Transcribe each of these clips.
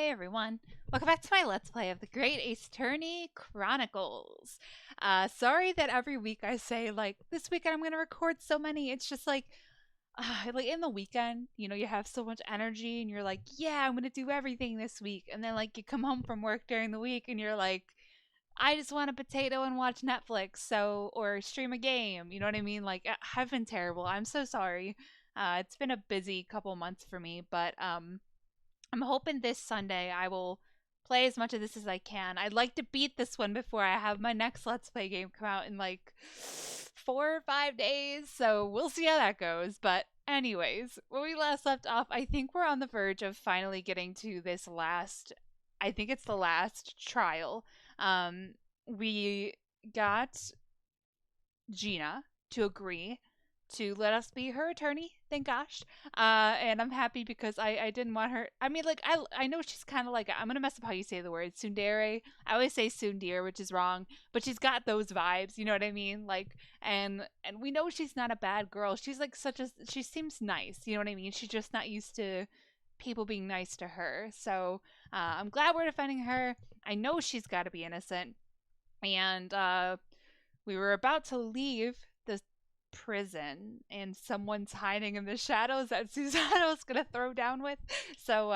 Hey everyone, welcome back to my Let's Play of the Great Ace Attorney Chronicles. Sorry that every week I say, like, this weekend I'm going to record so many. It's just like in the weekend, you know, you have so much energy and you're like, yeah, I'm going to do everything this week. And then, like, you come home from work during the week and you're like, I just want a potato and watch Netflix, or stream a game. You know what I mean? Like, I've been terrible. I'm so sorry. It's been a busy couple months for me, but, I'm hoping this Sunday I will play as much of this as I can. I'd like to beat this one before I have my next Let's Play game come out in like 4 or 5 days, so we'll see how that goes. But anyways, when we last left off, I think we're on the verge of finally getting to this last, I think it's the last trial. We got Gina to agree to let us be her attorney, thank gosh. And I'm happy because I didn't want her. I mean, like, I know she's kind of like, I'm gonna mess up how you say the word, tsundere. I always say tsundere, which is wrong, but she's got those vibes, you know what I mean? Like, and we know she's not a bad girl. She's like she seems nice, you know what I mean? She's just not used to people being nice to her. So I'm glad we're defending her. I know she's got to be innocent. And we were about to leave the prison and someone's hiding in the shadows that Susano's gonna throw down with. So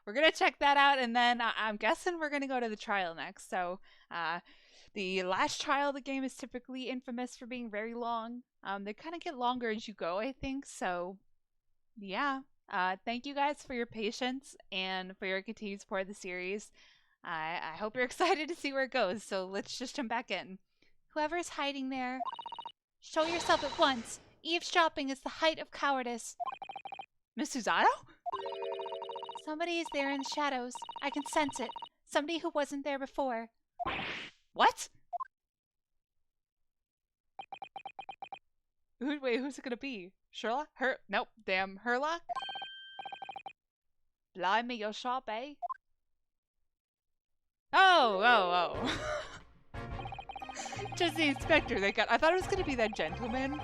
we're gonna check that out, and then I'm guessing we're gonna go to the trial next. So the last trial of the game is typically infamous for being very long. They kind of get longer as you go, I think. So yeah, thank you guys for your patience and for your continued support of the series. I hope you're excited to see where it goes. So let's just jump back in. Whoever's hiding there, show yourself at once. Eavesdropping is the height of cowardice. Miss Susano? Somebody is there in the shadows. I can sense it. Somebody who wasn't there before. What? Wait, who's it gonna be? Sherlock? Nope, damn, Herlock? Blimey, you're sharp, eh? Oh. Just the inspector they got. I thought it was gonna be that gentleman,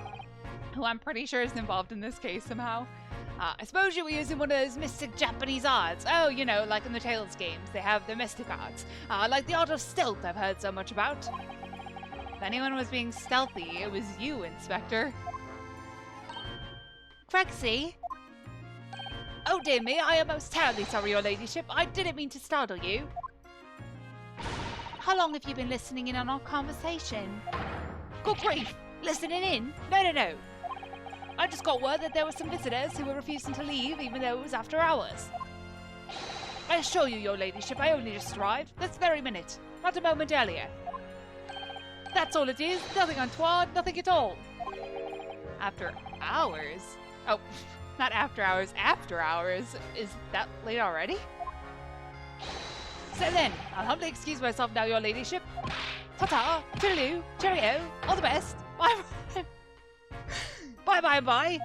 who I'm pretty sure is involved in this case somehow. I suppose you were using one of those mystic Japanese arts. Oh, you know, like in the Tales games, they have the mystic arts. Like the art of stealth I've heard so much about. If anyone was being stealthy, it was you, Inspector. Craigsy? Oh dear me, I am most terribly sorry, your ladyship. I didn't mean to startle you. How long have you been listening in on our conversation? Good grief! Listening in? No. I just got word that there were some visitors who were refusing to leave even though it was after hours. I assure you, your ladyship, I only just arrived this very minute, not a moment earlier. That's all it is, nothing untoward, nothing at all. After hours? Oh, not after hours, after hours. Is that late already? So then, I'll humbly excuse myself now, your ladyship. Ta-ta, toodaloo, cheerio, all the best. Bye. Bye.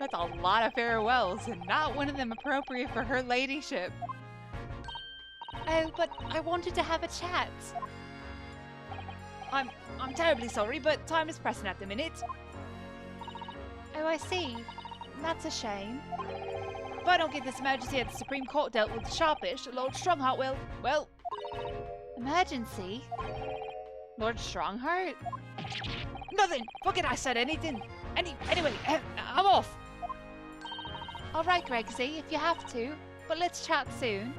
That's a lot of farewells, and not one of them appropriate for her ladyship. Oh, but I wanted to have a chat. I'm terribly sorry, but time is pressing at the minute. Oh, I see. That's a shame. If I don't get this emergency at the Supreme Court dealt with sharpish, Lord Strongheart will, well... Emergency? Lord Strongheart? Nothing! Forget I said anything! Anyway, I'm off! Alright, Gregsy, if you have to, but let's chat soon.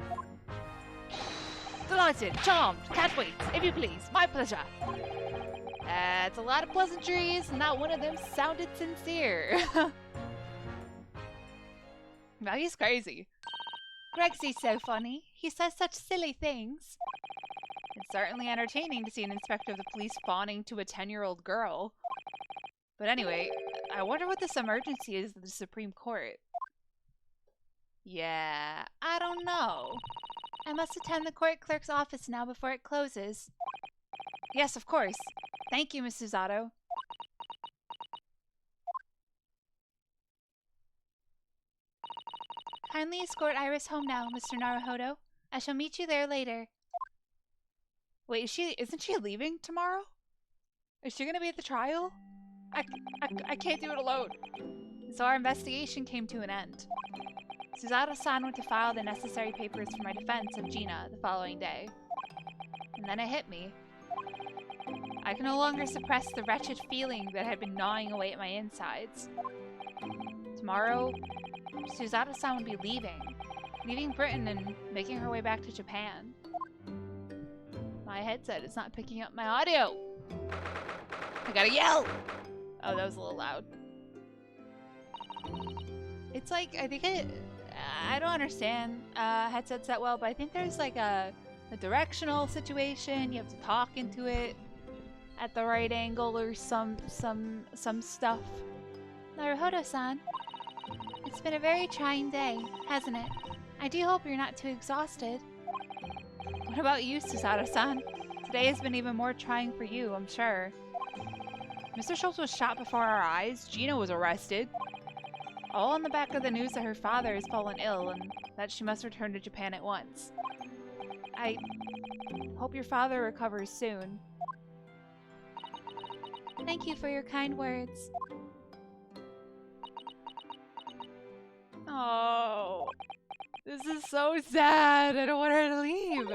Delighted, charmed, can't wait, if you please, my pleasure. It's a lot of pleasantries, not one of them sounded sincere. Now he's crazy. Gregsy's so funny. He says such silly things. It's certainly entertaining to see an inspector of the police fawning to a 10-year-old girl. But anyway, I wonder what this emergency is at the Supreme Court. Yeah, I don't know. I must attend the court clerk's office now before it closes. Yes, of course. Thank you, Miss Susato. Kindly escort Iris home now, Mr. Naruhodo. I shall meet you there later. Wait, isn't she leaving tomorrow? Is she gonna be at the trial? I can't do it alone. So our investigation came to an end. Suzato-san went to file the necessary papers for my defense of Gina the following day. And then it hit me. I could no longer suppress the wretched feeling that had been gnawing away at my insides. Tomorrow, Suzato-san would be leaving Britain and making her way back to Japan. My headset is not picking up my audio. I gotta yell! Oh, that was a little loud. It's like, I don't understand headsets that well, but I think there's like a directional situation. You have to talk into it at the right angle or some stuff. Naruhodo-san, it's been a very trying day, hasn't it? I do hope you're not too exhausted. What about you, Suzato-san? Today has been even more trying for you, I'm sure. Mr. Schultz was shot before our eyes. Gina was arrested. All on the back of the news that her father has fallen ill and that she must return to Japan at once. I hope your father recovers soon. Thank you for your kind words. Oh, this is so sad. I don't want her to leave.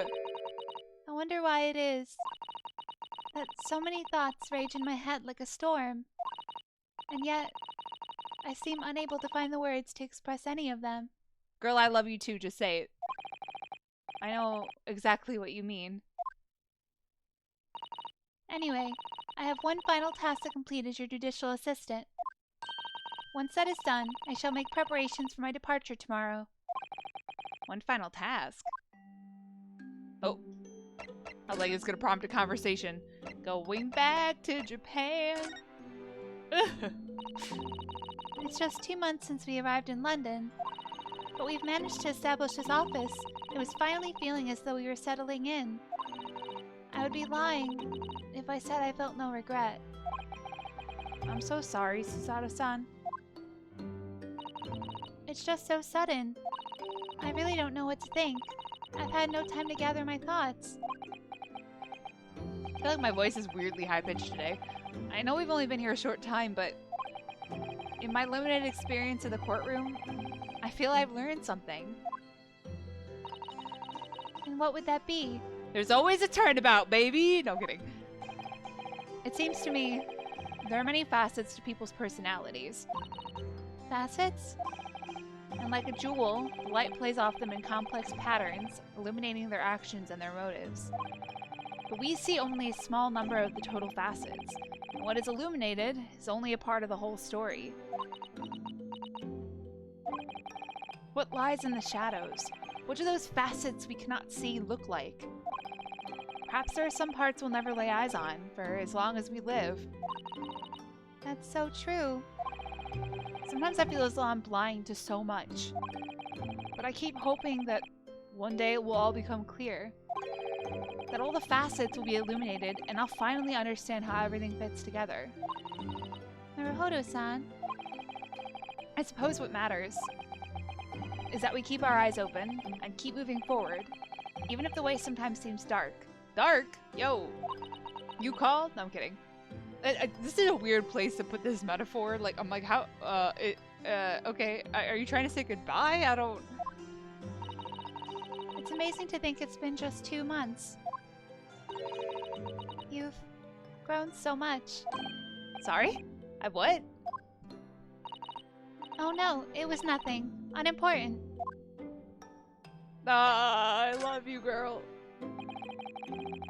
I wonder why it is that so many thoughts rage in my head like a storm, and yet I seem unable to find the words to express any of them. Girl, I love you too, just say it. I know exactly what you mean. Anyway, I have one final task to complete as your judicial assistant. Once that is done, I shall make preparations for my departure tomorrow. One final task? Oh. I was like, it's gonna prompt a conversation. Going back to Japan. It's just 2 months since we arrived in London, but we've managed to establish this office. It was finally feeling as though we were settling in. I would be lying if I said I felt no regret. I'm so sorry, Suzato-san. It's just so sudden. I really don't know what to think. I've had no time to gather my thoughts. I feel like my voice is weirdly high-pitched today. I know we've only been here a short time, but in my limited experience in the courtroom, I feel I've learned something. And what would that be? There's always a turnabout, baby! No, I'm kidding. It seems to me there are many facets to people's personalities. Facets? And like a jewel, the light plays off them in complex patterns, illuminating their actions and their motives. But we see only a small number of the total facets, and what is illuminated is only a part of the whole story. What lies in the shadows? What do those facets we cannot see look like? Perhaps there are some parts we'll never lay eyes on, for as long as we live. That's so true. Sometimes I feel as though I'm blind to so much. But I keep hoping that one day it will all become clear. That all the facets will be illuminated, and I'll finally understand how everything fits together. Naruhodo-san, I suppose what matters is that we keep our eyes open and keep moving forward, even if the way sometimes seems dark. Dark? Yo! You called? No, I'm kidding. This is a weird place to put this metaphor. Like, I'm like, how, okay, are you trying to say goodbye? I don't... It's amazing to think it's been just 2 months. You've grown so much. Sorry? I what? Oh no, it was nothing. Unimportant. Ah, I love you, girl. Do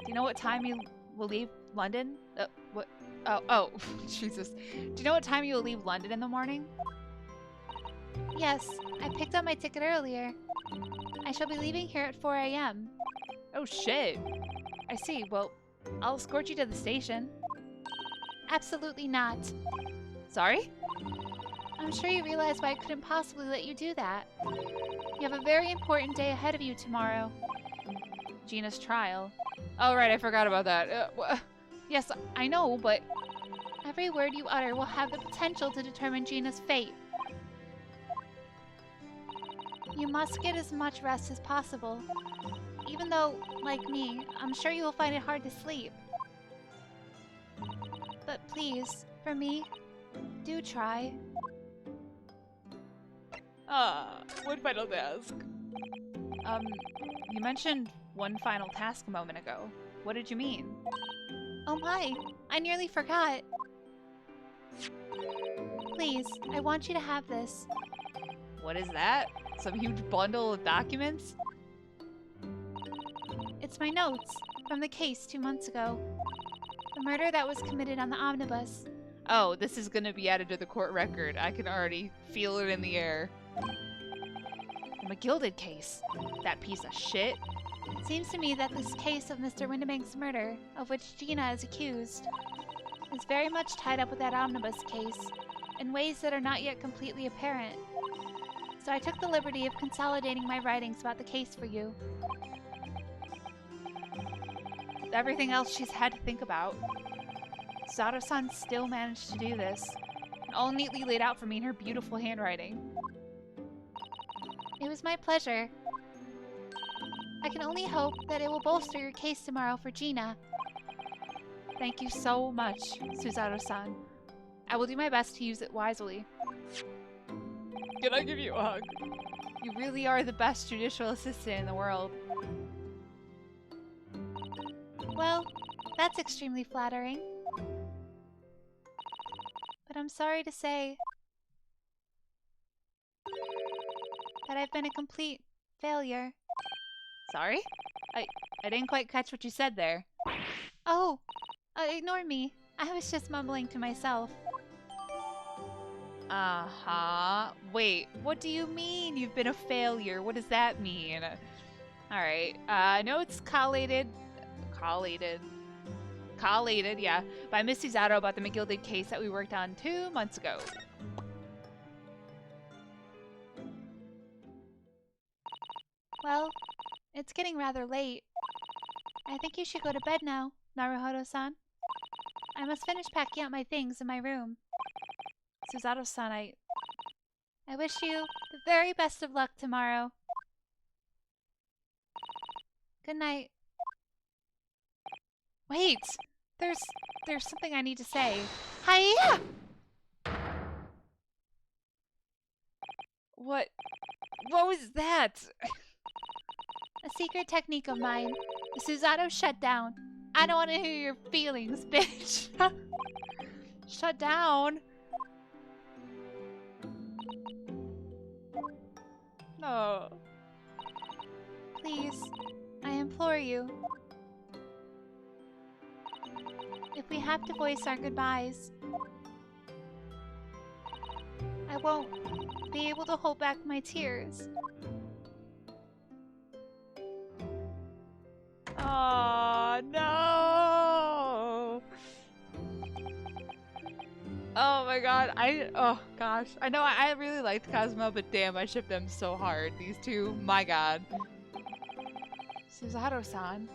you know what time you will leave London? What? Oh, Jesus. Do you know what time you will leave London in the morning? Yes, I picked up my ticket earlier. I shall be leaving here at 4 a.m. Oh shit. I see. Well, I'll escort you to the station. Absolutely not. Sorry? I'm sure you realize why I couldn't possibly let you do that. You have a very important day ahead of you tomorrow. Gina's trial. Oh, right, I forgot about that. Yes, I know, but every word you utter will have the potential to determine Gina's fate. You must get as much rest as possible. Even though, like me, I'm sure you will find it hard to sleep. But please, for me, do try. One final task. You mentioned one final task a moment ago. What did you mean? Oh my, I nearly forgot. Please, I want you to have this. What is that? Some huge bundle of documents? It's my notes from the case 2 months ago. The murder that was committed on the omnibus. Oh, this is gonna be added to the court record. I can already feel it in the air. The McGilded case. That piece of shit. It seems to me that this case of Mr. Windibank's murder, of which Gina is accused, is very much tied up with that omnibus case, in ways that are not yet completely apparent. So I took the liberty of consolidating my writings about the case for you. Everything else she's had to think about. Zato-san still managed to do this. All neatly laid out for me in her beautiful handwriting. It was my pleasure. I can only hope that it will bolster your case tomorrow for Gina. Thank you so much, Suzato-san. I will do my best to use it wisely. Can I give you a hug? You really are the best judicial assistant in the world. Well, that's extremely flattering. But I'm sorry to say that I've been a complete failure. Sorry? I didn't quite catch what you said there. Oh, ignore me. I was just mumbling to myself. Uh-huh. Wait, what do you mean you've been a failure? What does that mean? Alright, notes collated, yeah, by Miss Suzato about the McGilded case that we worked on 2 months ago. Well, it's getting rather late. I think you should go to bed now, Naruhodo-san. I must finish packing up my things in my room. Suzato-san, I wish you the very best of luck tomorrow. Good night. Wait! There's something I need to say. Hiya! What was that? A secret technique of mine. The Suzato shutdown. I don't want to hear your feelings, bitch. Shut down? No. Please, I implore you. If we have to voice our goodbyes, I won't be able to hold back my tears. Oh, no! Oh my god, oh gosh. I know I really liked Cosmo, but damn, I shipped them so hard. These two, my god. Suzato-san.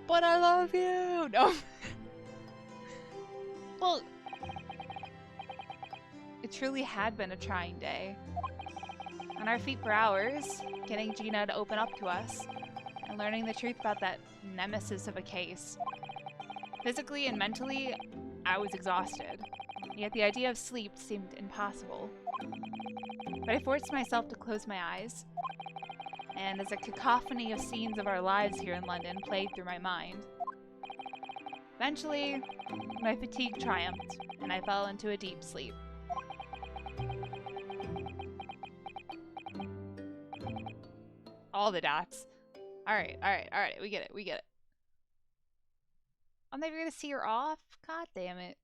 But I love you! No. Well, it truly had been a trying day. On our feet for hours, getting Gina to open up to us, and learning the truth about that nemesis of a case. Physically and mentally, I was exhausted, yet the idea of sleep seemed impossible. But I forced myself to close my eyes, and as a cacophony of scenes of our lives here in London played through my mind, eventually, my fatigue triumphed, and I fell into a deep sleep. All the dots. Alright, we get it. I'm never gonna see her off? God damn it.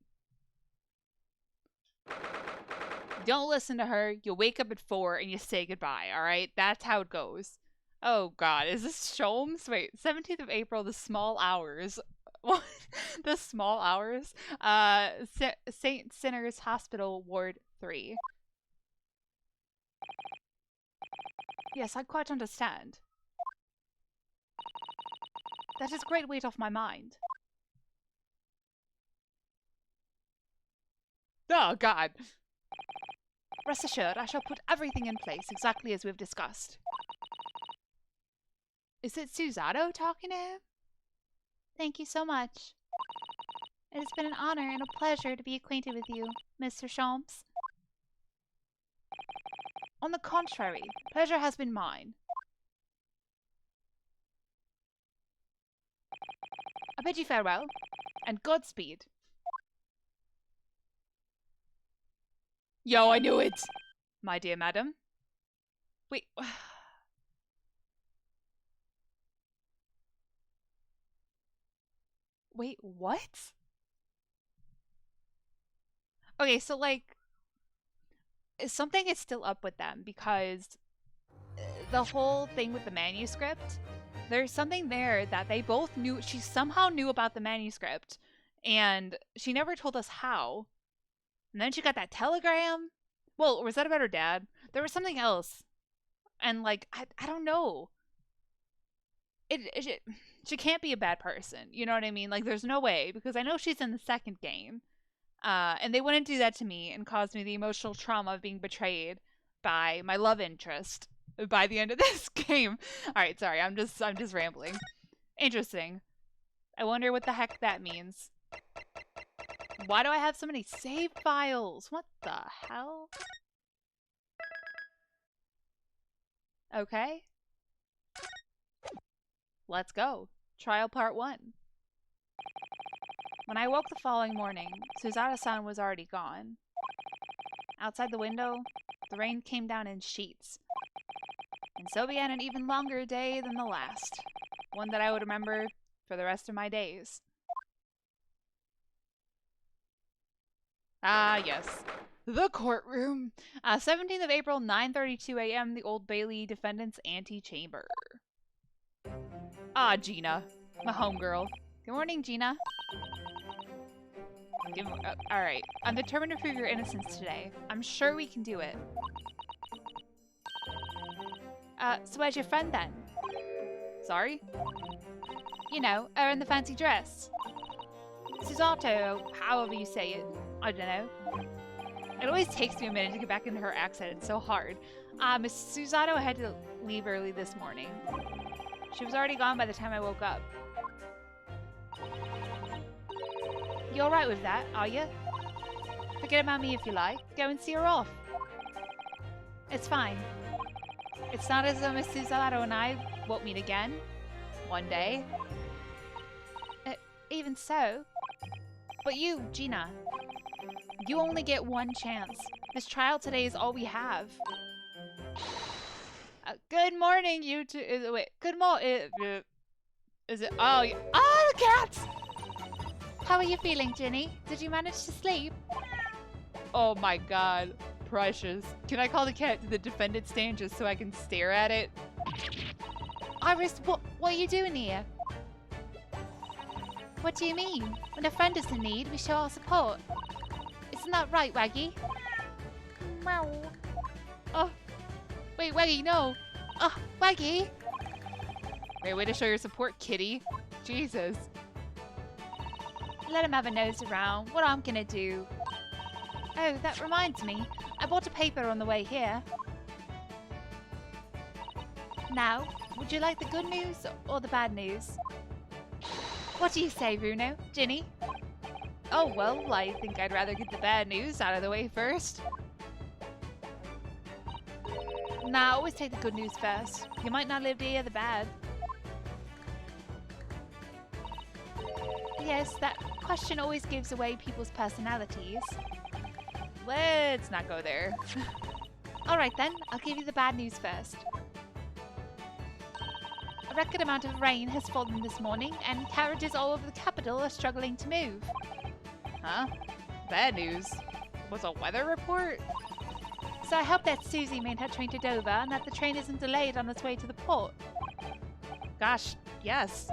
Don't listen to her. You wake up at 4 and you say goodbye, alright? That's how it goes. Oh god, is this Sholmes? Wait, 17th of April, the small hours. What? The small hours? St. Sinners Hospital, Ward 3. Yes, I quite understand. That is a great weight off my mind. Oh, God. Rest assured, I shall put everything in place exactly as we've discussed. Is it Suzato talking to him? Thank you so much. It has been an honor and a pleasure to be acquainted with you, Mr. Sholmes. On the contrary, pleasure has been mine. I bid you farewell, and Godspeed. Yo, I knew it! My dear madam. Wait. Wait, what? Okay, so like, something is still up with them because the whole thing with the manuscript, there's something there that they both knew. She somehow knew about the manuscript, and she never told us how. And then she got that telegram. Well, was that about her dad? There was something else. And like, I don't know. She can't be a bad person. You know what I mean? Like, there's no way, because I know she's in the second game. And they wouldn't do that to me and cause me the emotional trauma of being betrayed by my love interest by the end of this game. All right, sorry, I'm just rambling. Interesting. I wonder what the heck that means. Why do I have so many save files? What the hell? Okay. Let's go. Trial part 1. When I woke the following morning, Suzato-san was already gone. Outside the window, the rain came down in sheets. And so began an even longer day than the last. One that I would remember for the rest of my days. Ah, yes. The courtroom. 17th of April, 9:32 a.m., the Old Bailey Defendant's Antechamber. Ah, Gina. My homegirl. Good morning, Gina. Alright. I'm determined to prove your innocence today. I'm sure we can do it. So where's your friend then? Sorry? You know, her in the fancy dress. Suzato, however you say it. I don't know. It always takes me a minute to get back into her accent. It's so hard. Miss Suzato had to leave early this morning. She was already gone by the time I woke up. You alright with that, are you? Forget about me if you like. Go and see her off. It's fine. It's not as though Miss Suzato and I won't meet again. One day. Even so. But you, Gina. You only get one chance. This trial today is all we have. Good morning, you two. Wait, good morning. Is it? Oh, oh, the cats! How are you feeling, Ginny? Did you manage to sleep? Oh my god. Precious. Can I call the cat to the defendant stand just so I can stare at it? Iris, what are you doing here? What do you mean? When a friend is in need, we show our support. Isn't that right, Waggy? Meow. Oh. Wait, Waggy, no. Oh, Waggy. Great way to show your support, kitty. Jesus. Let him have a nose around. What I'm gonna do. Oh, that reminds me. I bought a paper on the way here. Now, would you like the good news or the bad news? What do you say, Bruno? Ginny? Oh, well, I think I'd rather get the bad news out of the way first. Nah, always take the good news first. You might not live to hear the bad. Yes, that question always gives away people's personalities. Let's not go there. Alright then, I'll give you the bad news first. A record amount of rain has fallen this morning, and carriages all over the capital are struggling to move. Huh? Bad news? Was a weather report? So I hope that Susie made her train to Dover, and that the train isn't delayed on its way to the port. Gosh, yes.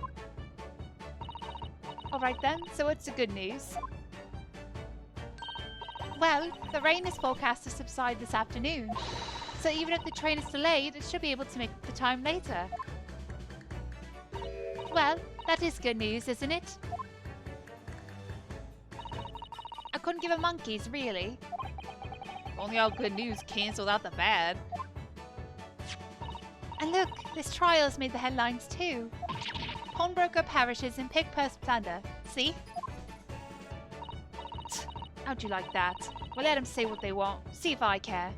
Alright then, so what's the good news? Well, the rain is forecast to subside this afternoon, so even if the train is delayed, it should be able to make the time later. Well, that is good news, isn't it? I couldn't give a monkey's, really. Only all good news cancelled out the bad. And look, this trial's made the headlines too. Pawnbroker parishes in pig purse plunder. See? How'd you like that? We'll let them say what they want. See if I care.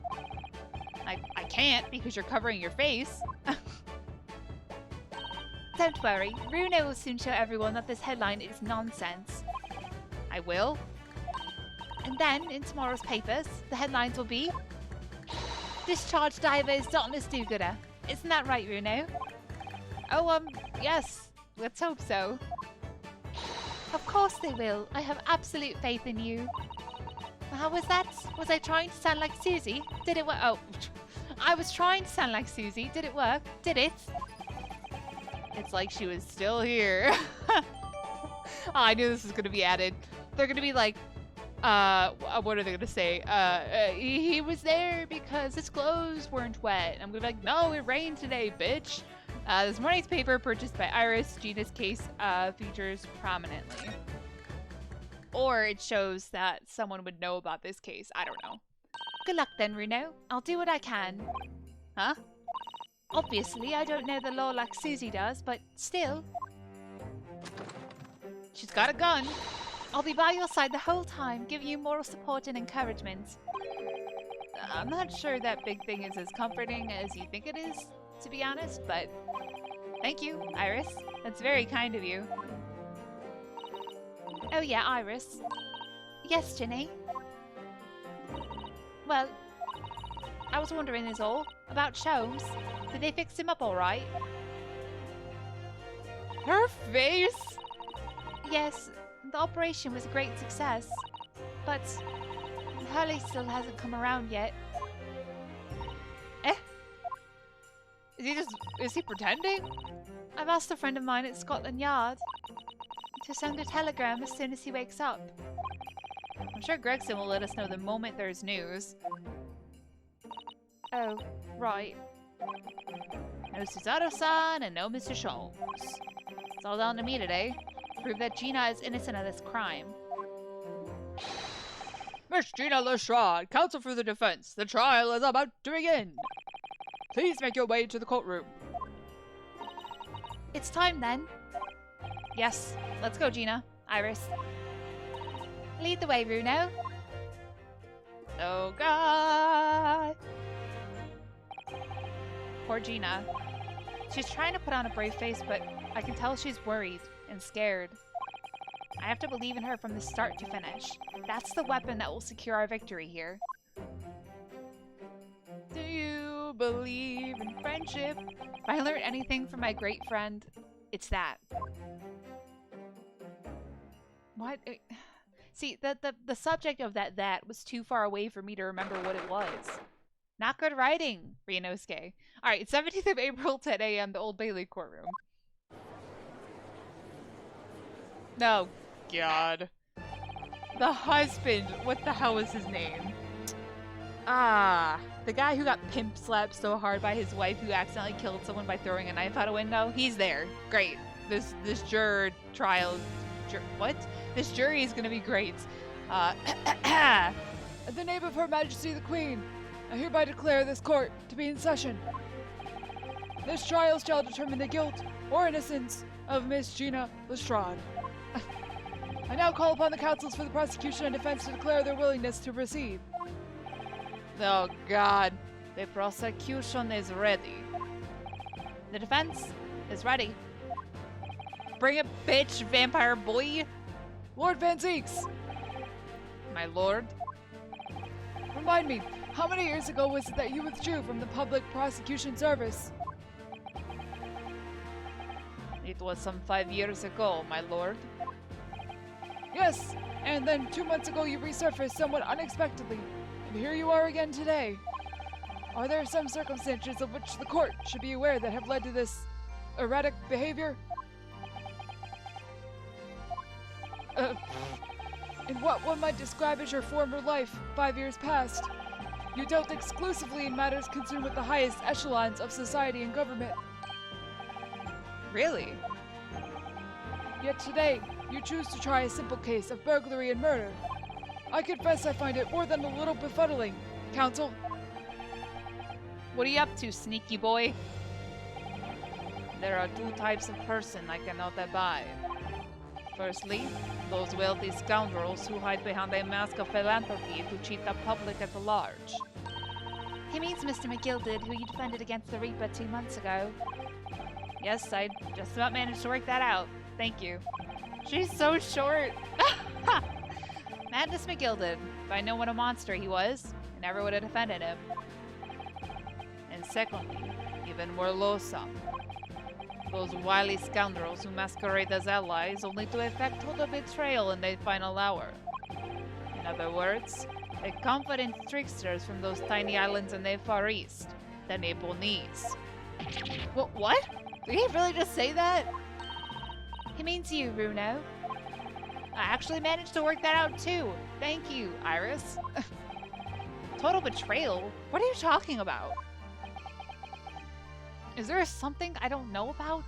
I can't because you're covering your face. Don't worry, Runo will soon show everyone that this headline is nonsense. I will. And then, in tomorrow's papers, the headlines will be Discharged divers Dauntless do-gooder. Isn't that right, Runo? Oh, yes. Let's hope so. Of course they will. I have absolute faith in you. How was that? Was I trying to sound like Susie? Did it work? Oh, I was trying to sound like Susie. Did it work? Did it? It's like she was still here. Oh, I knew this was going to be added. They're going to be like, what are they going to say? He was there because his clothes weren't wet. I'm going to be like, no, it rained today, bitch. This morning's paper, purchased by Iris, Gina's case features prominently. Or it shows that someone would know about this case. I don't know. Good luck then, Runo. I'll do what I can. Huh? Obviously, I don't know the law like Susie does, but still. She's got a gun. I'll be by your side the whole time, giving you moral support and encouragement. I'm not sure that big thing is as comforting as you think it is, to be honest, but thank you, Iris. That's very kind of you. Oh yeah, Iris. Yes, Ginny? Well, I was wondering is all. About Sholmes. Did they fix him up alright? Her face! Yes, the operation was a great success. But Hurley still hasn't come around yet. Is he pretending? I've asked a friend of mine at Scotland Yard to send a telegram as soon as he wakes up. I'm sure Gregson will let us know the moment there's news. Oh, right. No Susato-san and no Mr. Sholmes. It's all down to me today. Prove that Gina is innocent of this crime. Miss Gina Lestrade, counsel for the defense. The trial is about to begin. Please make your way to the courtroom. It's time then. Yes, let's go, Gina. Iris. Lead the way, Runo. Oh, God. Poor Gina. She's trying to put on a brave face, but I can tell she's worried and scared. I have to believe in her from the start to finish. That's the weapon that will secure our victory here. Do you believe in friendship? If I learned anything from my great friend, it's that. What? See, the subject of that was too far away for me to remember what it was. Not good writing, Ryunosuke. Alright, 17th of April, 10 a.m., the Old Bailey courtroom. Oh, God. The husband. What the hell was his name? The guy who got pimp slapped so hard by his wife who accidentally killed someone by throwing a knife out a window. He's there. Great. This juror trial. What? This jury is gonna be great. In the name of Her Majesty the Queen, I hereby declare this court to be in session. This trial shall determine the guilt or innocence of Miss Gina Lestrade. I now call upon the counsels for the prosecution and defense to declare their willingness to proceed. Oh, God. The prosecution is ready. The defense is ready. Bring it, bitch, vampire boy. Lord Van Zeeks. My lord. Remind me, how many years ago was it that you withdrew from the public prosecution service? It was some 5 years ago, my lord. Yes, and then 2 months ago you resurfaced somewhat unexpectedly, and here you are again today. Are there some circumstances of which the court should be aware that have led to this erratic behavior? In what one might describe as your former life, 5 years past, you dealt exclusively in matters concerned with the highest echelons of society and government. Really? Yet today, you choose to try a simple case of burglary and murder. I confess I find it more than a little befuddling, counsel. What are you up to, sneaky boy? There are 2 types of person I cannot abide. Firstly, those wealthy scoundrels who hide behind a mask of philanthropy to cheat the public at large. He means Mr. McGilded, who you defended against the Reaper 2 months ago. Yes, I just about managed to work that out. Thank you. She's so short. Madness McGilded. If I know what a monster he was, I never would have defended him. And secondly, even more loathsome. Those wily scoundrels who masquerade as allies only to effect total betrayal in their final hour. In other words, the confident tricksters from those tiny islands in the Far East, the Nepalese. What? Did he really just say that? He means you, Runo. I actually managed to work that out too. Thank you, Iris. Total betrayal? What are you talking about? Is there something I don't know about?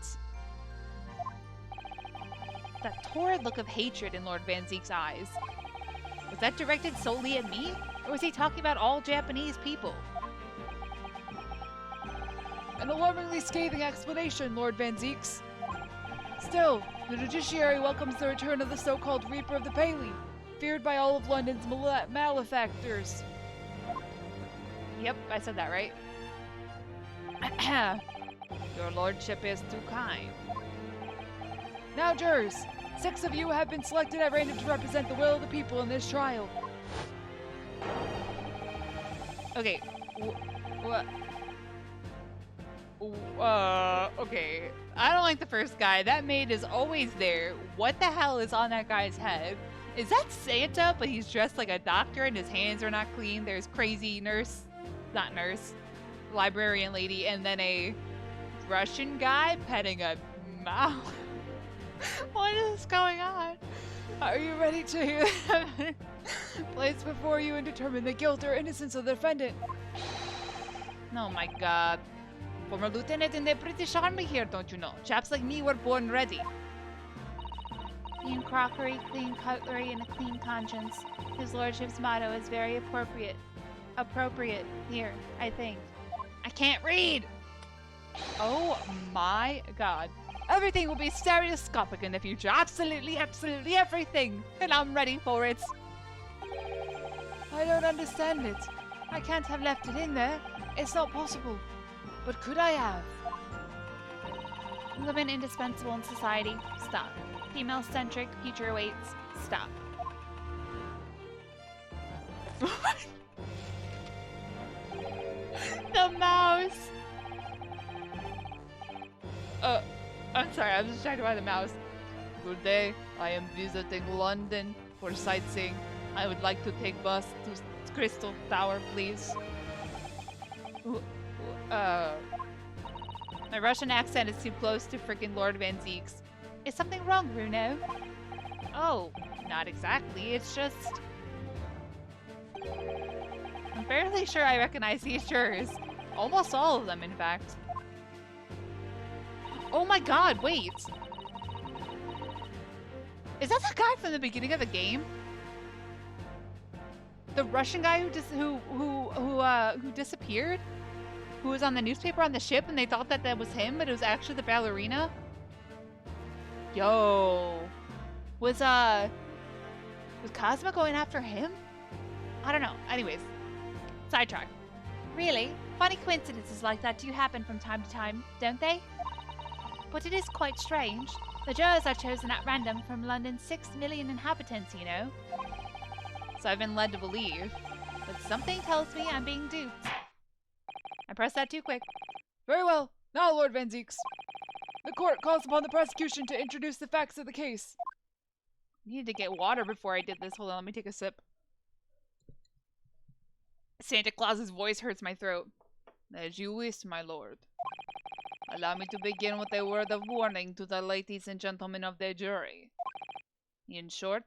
That torrid look of hatred in Lord Van Zeek's eyes. Was that directed solely at me? Or was he talking about all Japanese people? An alarmingly scathing explanation, Lord Van Zeeks. Still, the judiciary welcomes the return of the so-called Reaper of the Paley, feared by all of London's malefactors. Yep, I said that right. Your lordship is too kind. Now, jurors, 6 of you have been selected at random to represent the will of the people in this trial. Okay. What? Okay. I don't like the first guy. That maid is always there. What the hell is on that guy's head? Is that Santa, but he's dressed like a doctor and his hands are not clean? There's crazy librarian lady, and then a Russian guy petting a mouse. What is going on? Are you ready to hear them placed before you and determine the guilt or innocence of the defendant? Oh my god. Former lieutenant in the British Army here, don't you know? Chaps like me were born ready. Clean crockery, clean cutlery, and a clean conscience. His lordship's motto is very appropriate here, I think. I can't read! Oh my god. Everything will be stereoscopic in the future. Absolutely, absolutely everything. And I'm ready for it. I don't understand it. I can't have left it in there. It's not possible. But could I have? Women indispensable in society. Stop. Female-centric. Future awaits. Stop. The mouse! I'm sorry, I'm distracted by the mouse. Good day, I am visiting London for sightseeing. I would like to take bus to Crystal Tower, please. My Russian accent is too close to freaking Lord Van Zeek's. Is something wrong, Runo? Oh, not exactly, it's just... I'm fairly sure I recognize these jurors. Almost all of them, in fact. Oh my god, wait! Is that the guy from the beginning of the game? The Russian guy who disappeared? Who was on the newspaper on the ship and they thought that that was him, but it was actually the ballerina? Yo. Was Cosmo going after him? I don't know. Anyways. Sidetrack. Really? Funny coincidences like that do happen from time to time, don't they? But it is quite strange. The jurors are chosen at random from London's 6 million inhabitants, you know. So I've been led to believe. But something tells me I'm being duped. I pressed that too quick. Very well. Now, Lord Van Zeeks. The court calls upon the prosecution to introduce the facts of the case. I needed to get water before I did this. Hold on, let me take a sip. Santa Claus's voice hurts my throat. As you wish, my lord. Allow me to begin with a word of warning to the ladies and gentlemen of the jury. In short,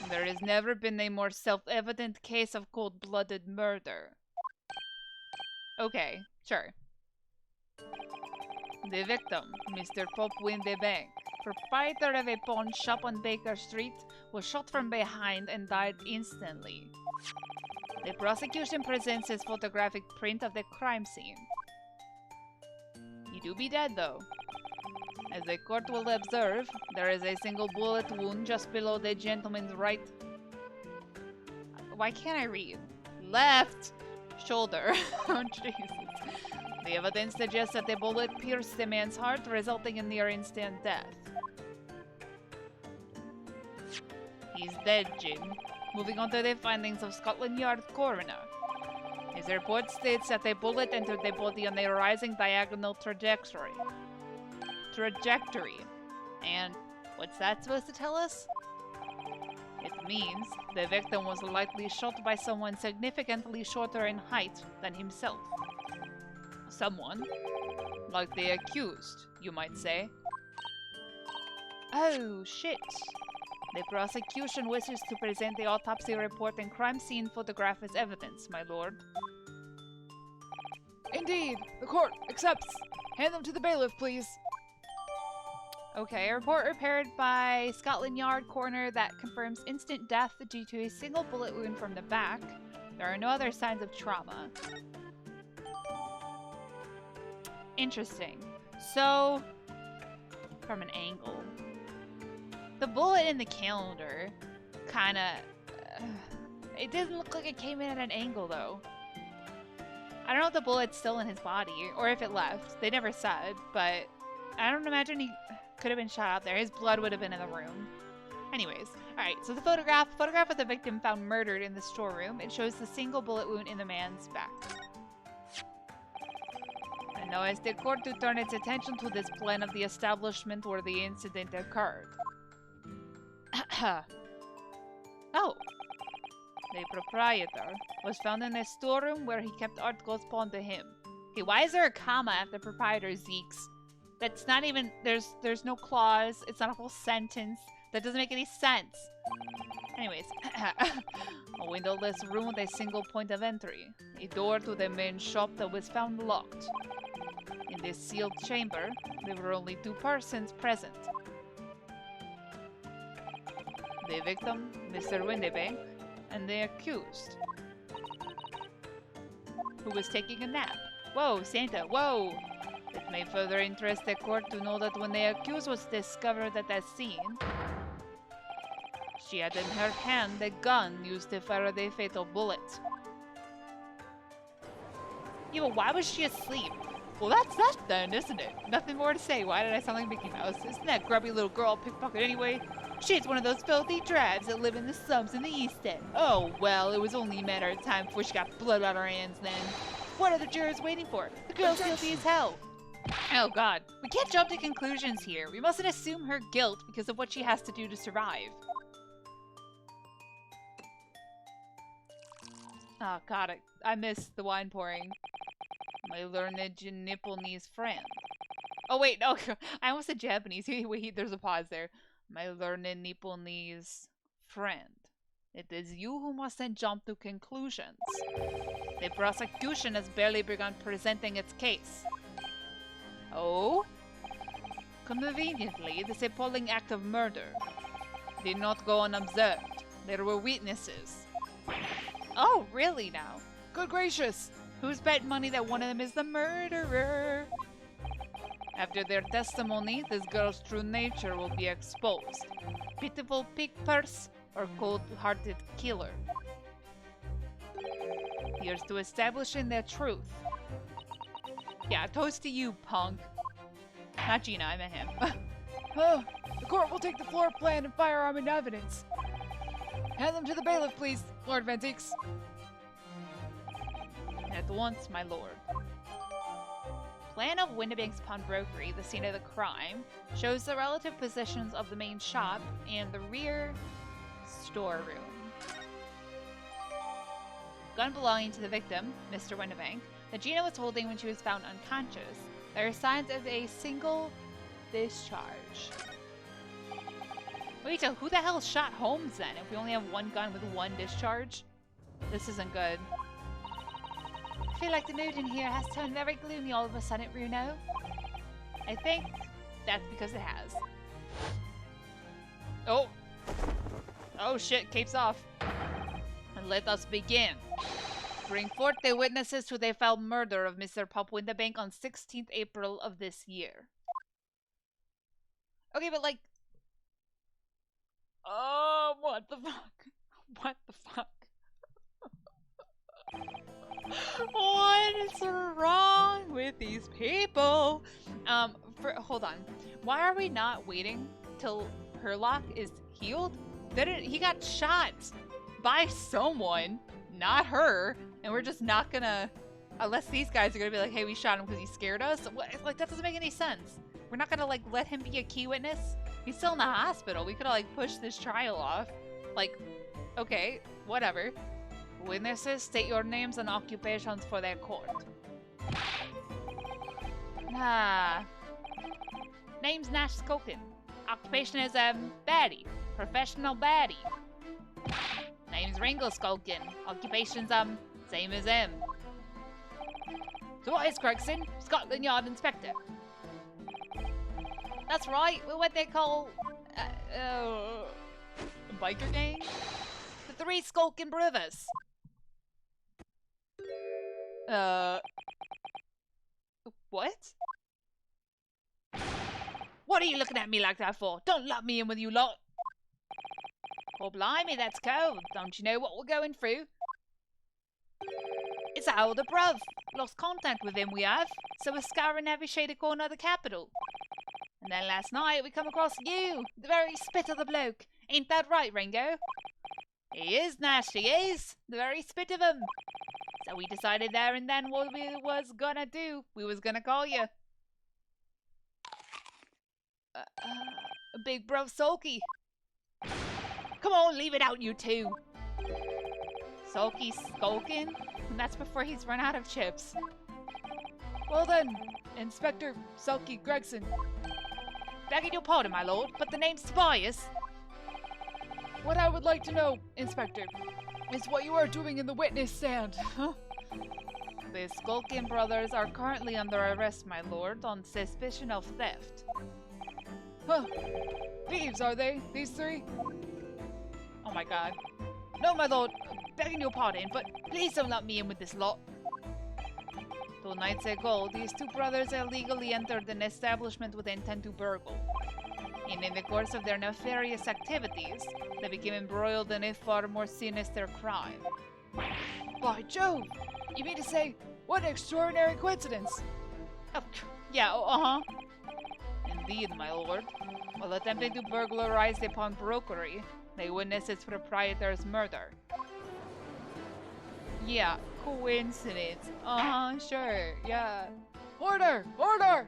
there has never been a more self-evident case of cold-blooded murder. Okay, sure. The victim, Mr. Pop Windebank, proprietor of a pawn shop on Baker Street, was shot from behind and died instantly. The prosecution presents his photographic print of the crime scene. He do be dead, though. As the court will observe, there is a single bullet wound just below the gentleman's right... Why can't I read? Left shoulder. Oh, Jesus. The evidence suggests that the bullet pierced the man's heart, resulting in near instant death. He's dead, Jim. Moving on to the findings of Scotland Yard coroner. His report states that the bullet entered the body on a rising diagonal trajectory. And what's that supposed to tell us? It means the victim was likely shot by someone significantly shorter in height than himself. Someone like the accused, you might say. Oh, shit. The prosecution wishes to present the autopsy report and crime scene photograph as evidence, my lord. Indeed, the court accepts. Hand them to the bailiff, please. Okay, a report prepared by Scotland Yard coroner that confirms instant death due to a single bullet wound from the back. There are no other signs of trauma. Interesting. So, from an angle. The bullet in the calendar kinda... it doesn't look like it came in at an angle, though. I don't know if the bullet's still in his body, or if it left. They never said, but I don't imagine he could have been shot out there. His blood would have been in the room. Anyways, alright, so the photograph of the victim found murdered in the storeroom. It shows the single bullet wound in the man's back. And now as the court to turn its attention to this plan of the establishment where the incident occurred. Oh. The proprietor was found in a storeroom where he kept articles pawned to him. Okay, why is there a comma after proprietor, Zeeks? That's not even... There's no clause. It's not a whole sentence. That doesn't make any sense. Anyways. A windowless room with a single point of entry. A door to the main shop that was found locked. In this sealed chamber, there were only 2 persons present. The victim, Mr. Windibank, and the accused, who was taking a nap. Whoa, Santa, whoa! It may further interest the court to know that when the accused was discovered at that scene, she had in her hand the gun used to fire the fatal bullet. Yeah, but why was she asleep? Well, that's that then, isn't it? Nothing more to say. Why did I sound like Mickey Mouse? Isn't that grubby little girl a pickpocket anyway? She's one of those filthy drabs that live in the slums in the East End. Oh, well, it was only a matter of time before she got blood on her hands then. What are the jurors waiting for? The girl's guilty as hell. Oh, God. We can't jump to conclusions here. We mustn't assume her guilt because of what she has to do to survive. Oh, God, I missed the wine pouring. My learned Nipponese friend. Oh, wait, no. I almost said Japanese. Wait, there's a pause there. My learned Nipponese friend. It is you who mustn't jump to conclusions. The prosecution has barely begun presenting its case. Oh? Conveniently, this appalling act of murder did not go unobserved. There were witnesses. Oh, really now? Good gracious! Who's bet money that one of them is the murderer? After their testimony, this girl's true nature will be exposed. Pitiful pig purse or cold-hearted killer. Here's to establishing their truth. Yeah, toast to you, punk. Not Gina, I meant him. Oh, the court will take the floor plan and firearm in evidence. Hand them to the bailiff, please, Lord Van Zeeks. At once, my lord. Plan of Windibank's pawnbrokery, the scene of the crime, shows the relative positions of the main shop and the rear storeroom. Gun belonging to the victim, Mr. Windibank, that Gina was holding when she was found unconscious. There are signs of a single discharge. Wait, so who the hell shot Holmes then? If we only have one gun with one discharge? This isn't good. I feel like the mood in here has turned very gloomy all of a sudden, Bruno. I think that's because it has. Oh! Oh shit, cape's off. And let us begin. Bring forth the witnesses to the foul murder of Mr. Pop Windibank on 16th April of this year. Okay, but like... Oh, what the fuck? What the fuck? What is wrong with these people? Hold on. Why are we not waiting till Herlock is healed? He got shot by someone, not her, and we're just not gonna, unless these guys are gonna be like, hey, we shot him because he scared us. Like, that doesn't make any sense. We're not gonna, like, let him be a key witness. He's still in the hospital. We could've, like, pushed this trial off. Like, okay, whatever. Witnesses, state your names and occupations for their court. Name's Nash Skulkin. Occupation is, baddie. Professional baddie. Name's Ringo Skulkin. Occupation's, same as him. So what is Gregson? Scotland Yard Inspector. That's right, we're what they call, Biker gang? the Three Skulkin Brothers. What? What are you looking at me like that for? Don't let me in with you lot. Oh, blimey, that's cold. Don't you know what we're going through? It's our older bruv. Lost contact with him we have, so we're scouring every shady corner of the capital. And then last night we come across you, the very spit of the bloke. Ain't that right, Ringo? He is, Nash, he is. The very spit of him. So we decided there and then what we was gonna do. We was gonna call you. Big bro sulky. Come on, leave it out, you two. Sulky skulking? And that's before he's run out of chips. Well then, Inspector Sulky Gregson. Begging your pardon, my lord, but the name's Tobias. What I would like to know, Inspector, is what you are doing in the witness stand. The Skulkin brothers are currently under arrest, my lord, on suspicion of theft. Huh. Thieves, are they? These three? Oh my god. No, my lord, begging your pardon, but please don't let me in with this lot. 2 nights ago, these two brothers illegally entered an establishment with intent to burgle. And in the course of their nefarious activities, they became embroiled in a far more sinister crime. By Jove! You mean to say, what an extraordinary coincidence! Oh, yeah, uh-huh. Indeed, my lord. While attempting to burglarize the pawnbrokery, they witnessed its proprietor's murder. Yeah, coincidence. Uh-huh, sure, yeah. Order! Order!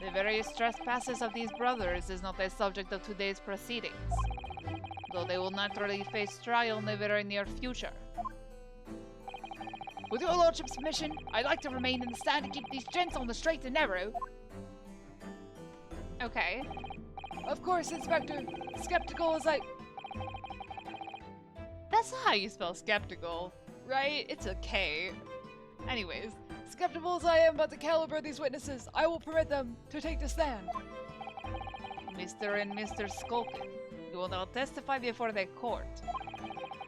The various trespasses of these brothers is not the subject of today's proceedings, though they will naturally face trial in the very near future. With your lordship's permission, I'd like to remain in the stand to keep these gents on the straight and narrow. Okay. Of course, Inspector. Skeptical as I... That's not how you spell skeptical, right? It's a K. Anyways. Skeptical as I am about the caliber of these witnesses, I will permit them to take the stand. Mr. and Mr. Skulkin, you will now testify before the court.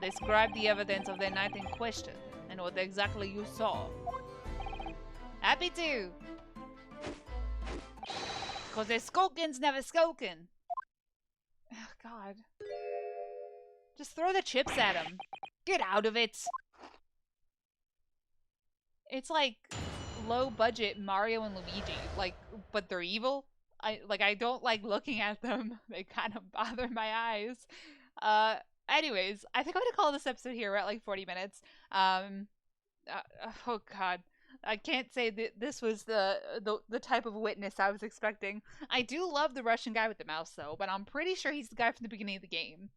Describe the evidence of the night in question and what exactly you saw. Happy to! Cause the Skulkin's never skulkin'. Oh, God. Just throw the chips at him. Get out of it! It's like low budget Mario and Luigi, like, but they're evil. I don't like looking at them. They kind of bother my eyes. Anyways, I think I'm gonna call this episode here. We're at like 40 minutes. Oh god. I can't say that this was the type of witness I was expecting. I do love the Russian guy with the mouse though, but I'm pretty sure he's the guy from the beginning of the game.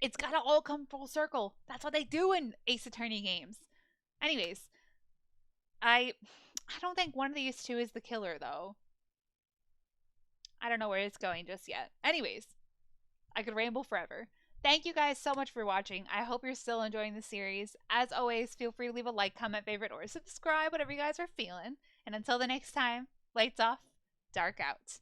It's gotta all come full circle. That's what they do in Ace Attorney games. Anyways, I don't think one of these two is the killer though. I don't know where it's going just yet. Anyways, I could ramble forever. Thank you guys so much for watching. I hope you're still enjoying the series. As always, feel free to leave a like, comment, favorite, or subscribe, whatever you guys are feeling. And until the next time, lights off, dark out.